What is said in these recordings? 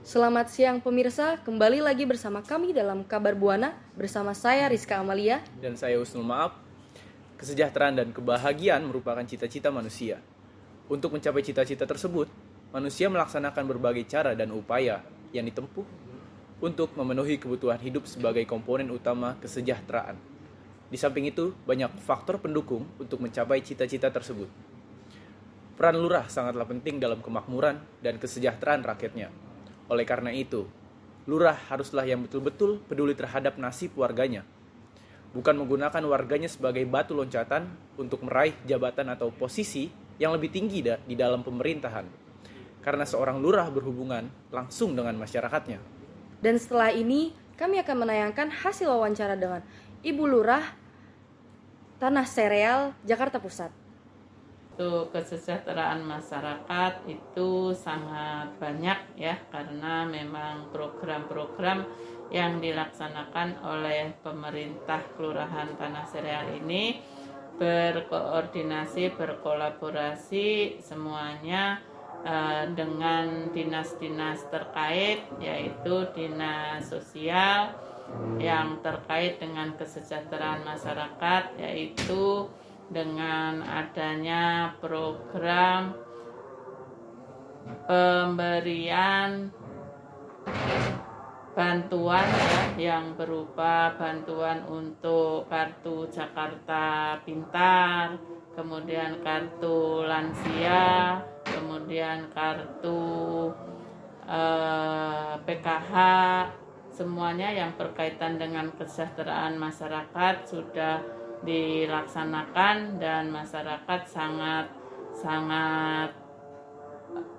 Selamat siang pemirsa, kembali lagi bersama kami dalam Kabar Buana bersama saya Rizka Amalia. Dan saya Husnul Maaf. Kesejahteraan dan kebahagiaan merupakan cita-cita manusia. Untuk mencapai cita-cita tersebut, manusia melaksanakan berbagai cara dan upaya yang ditempuh untuk memenuhi kebutuhan hidup sebagai komponen utama kesejahteraan. Di samping itu, banyak faktor pendukung untuk mencapai cita-cita tersebut. Peran lurah sangatlah penting dalam kemakmuran dan kesejahteraan rakyatnya. Oleh karena itu, lurah haruslah yang betul-betul peduli terhadap nasib warganya, bukan menggunakan warganya sebagai batu loncatan untuk meraih jabatan atau posisi yang lebih tinggi di dalam pemerintahan. Karena seorang lurah berhubungan langsung dengan masyarakatnya. Dan setelah ini, kami akan menayangkan hasil wawancara dengan Ibu Lurah Tanah Sereal, Jakarta Pusat. Untuk kesejahteraan masyarakat itu sangat banyak ya, karena memang program-program yang dilaksanakan oleh pemerintah Kelurahan Tanah Sereal ini berkoordinasi, berkolaborasi semuanya dengan dinas-dinas terkait, yaitu dinas sosial yang terkait dengan kesejahteraan masyarakat, yaitu dengan adanya program pemberian bantuan yang berupa bantuan untuk kartu Jakarta Pintar, kemudian kartu lansia, kemudian kartu PKH, semuanya yang berkaitan dengan kesejahteraan masyarakat sudah dilaksanakan dan masyarakat sangat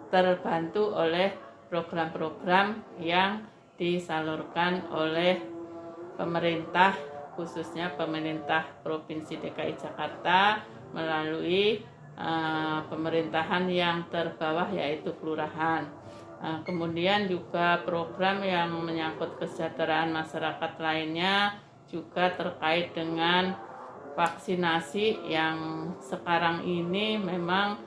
terbantu oleh program-program yang disalurkan oleh pemerintah, khususnya pemerintah Provinsi DKI Jakarta melalui pemerintahan yang terbawah yaitu kelurahan. Kemudian juga program yang menyangkut kesejahteraan masyarakat lainnya juga terkait dengan vaksinasi yang sekarang ini memang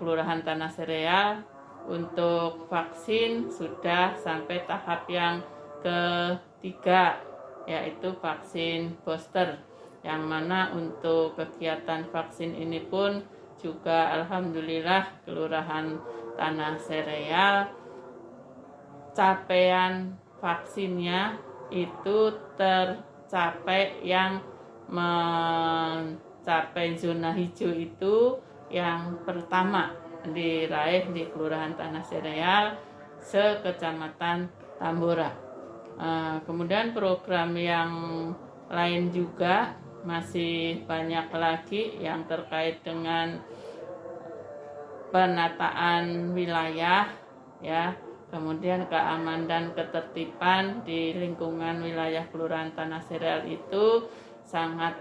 Kelurahan Tanah Sereal untuk vaksin sudah sampai tahap yang ketiga, yaitu vaksin booster, yang mana untuk kegiatan vaksin ini pun juga alhamdulillah Kelurahan Tanah Sereal capaian vaksinnya itu tercapai, yang mencapai zona hijau itu yang pertama diraih di Kelurahan Tanah Sereal sekecamatan Tambora. Kemudian program yang lain juga masih banyak lagi yang terkait dengan penataan wilayah ya, kemudian keamanan dan ketertiban di lingkungan wilayah Kelurahan Tanah Sereal itu sangat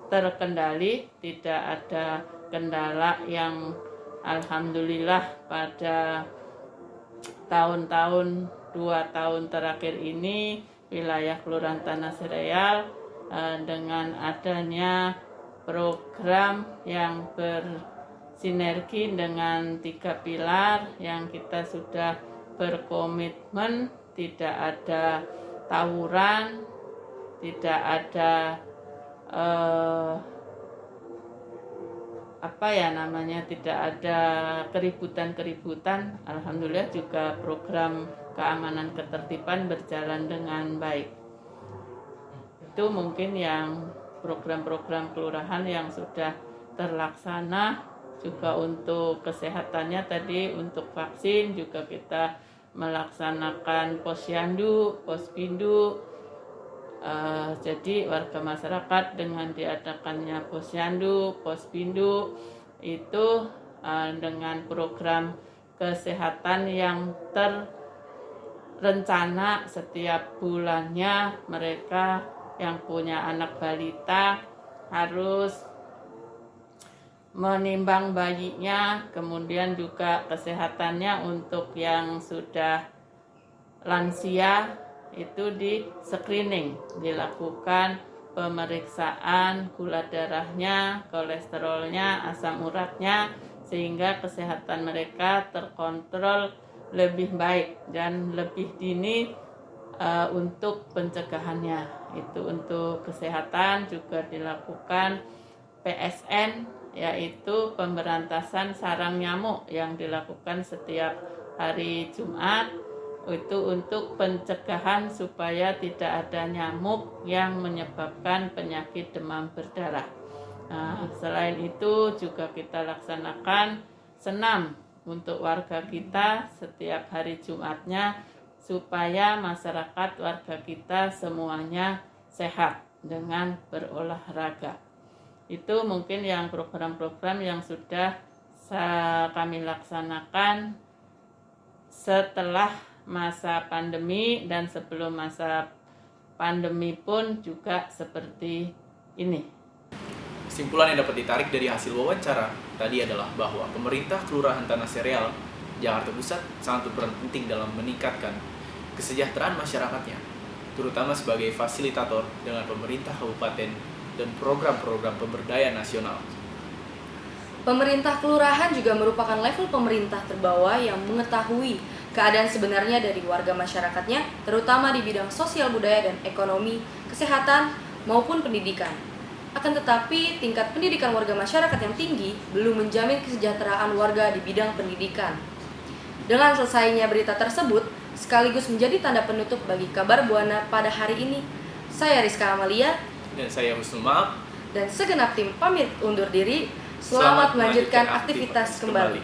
terkendali, tidak ada kendala yang alhamdulillah pada tahun-tahun 2 tahun terakhir ini wilayah Kelurahan Tanah Sereal dengan adanya program yang bersinergi dengan 3 pilar yang kita sudah berkomitmen, tidak ada tawuran, tidak ada tidak ada keributan. Alhamdulillah juga program keamanan ketertiban berjalan dengan baik. Itu mungkin yang program-program kelurahan yang sudah terlaksana. Juga untuk kesehatannya tadi, untuk vaksin juga kita melaksanakan posyandu, pospindu. Jadi warga masyarakat dengan diadakannya posyandu, pospindu itu dengan program kesehatan yang terencana setiap bulannya, mereka yang punya anak balita harus menimbang bayinya, kemudian juga kesehatannya untuk yang sudah lansia itu di screening, dilakukan pemeriksaan gula darahnya, kolesterolnya, asam uratnya, sehingga kesehatan mereka terkontrol lebih baik dan lebih dini untuk pencegahannya. Itu untuk kesehatan juga dilakukan PSN, yaitu pemberantasan sarang nyamuk yang dilakukan setiap hari Jumat. Itu untuk pencegahan supaya tidak ada nyamuk yang menyebabkan penyakit demam berdarah. Nah, selain itu juga kita laksanakan senam untuk warga kita setiap hari Jumatnya supaya masyarakat warga kita semuanya sehat dengan berolahraga. Itu mungkin yang program-program yang sudah kami laksanakan setelah masa pandemi, dan sebelum masa pandemi pun juga seperti ini. Kesimpulan yang dapat ditarik dari hasil wawancara tadi adalah bahwa pemerintah Kelurahan Tanah Sereal, Jakarta Pusat sangat berperan penting dalam meningkatkan kesejahteraan masyarakatnya, terutama sebagai fasilitator dengan pemerintah kabupaten dan program-program pemberdayaan nasional. Pemerintah kelurahan juga merupakan level pemerintah terbawah yang mengetahui keadaan sebenarnya dari warga masyarakatnya, terutama di bidang sosial budaya dan ekonomi, kesehatan, maupun pendidikan. Akan tetapi, tingkat pendidikan warga masyarakat yang tinggi belum menjamin kesejahteraan warga di bidang pendidikan. Dengan selesainya berita tersebut, sekaligus menjadi tanda penutup bagi Kabar Buana pada hari ini. Saya Rizka Amalia. Dan saya Husnul Maaf. Dan segenap tim pamit undur diri. Selamat melanjutkan aktivitas kembali.